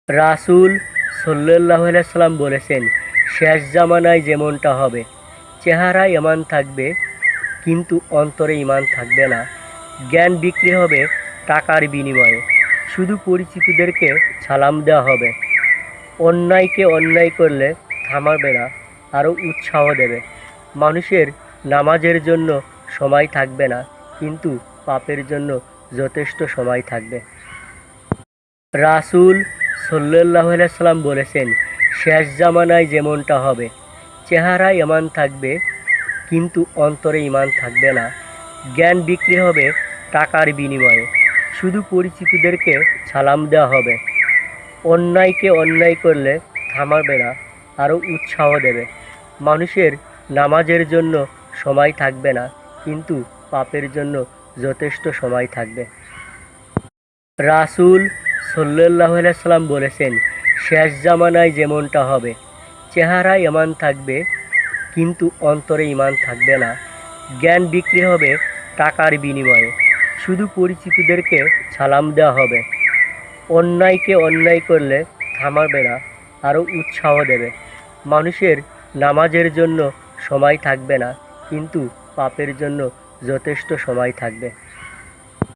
রাসূল সাল্লাল্লাহু আলাইহি সাল্লাম বলেছেন, শেষ জামানায় যেমনটা হবে, চেহারায় ঈমান থাকবে কিন্তু অন্তরে ঈমান থাকবে না। জ্ঞান বিক্রি হবে টাকার বিনিময়ে। শুধু পরিচিতদেরকে সালাম দেওয়া হবে। অন্যায়কে অন্যায় করলে থামাবে না, আরও উৎসাহ দেবে। মানুষের নামাজের জন্য সময় থাকবে না, কিন্তু পাপের জন্য যথেষ্ট সময় থাকবে। রাসূল সাল্লাল্লাহু আলাইহি সাল্লাম বলেছেন, শেষ জামানায় যেমনটা হবে, চেহারায় ঈমান থাকবে কিন্তু অন্তরে ঈমান থাকবে না। জ্ঞান বিক্রি হবে টাকার বিনিময়ে। শুধু পরিচিতদেরকে সালাম দেওয়া হবে। অন্যায়কে অন্যায় করলে থামাবে না, আরও উৎসাহ দেবে। মানুষের নামাজের জন্য সময় থাকবে না, কিন্তু পাপের জন্য যথেষ্ট সময় থাকবে। রাসূল সাল্লাল্লাহু আলাইহি সাল্লাম বলেছেন, শেষ জামানায় যেমনটা হবে, চেহারায় ঈমান থাকবে কিন্তু অন্তরে ঈমান থাকবে না। জ্ঞান বিক্রি হবে টাকার বিনিময়ে। শুধু পরিচিতদেরকে সালাম দেওয়া হবে। অন্যায়কে অন্যায় করলে থামাবে না, আরও উৎসাহ দেবে। মানুষের নামাজের জন্য সময় থাকবে না, কিন্তু পাপের জন্য যথেষ্ট সময় থাকবে।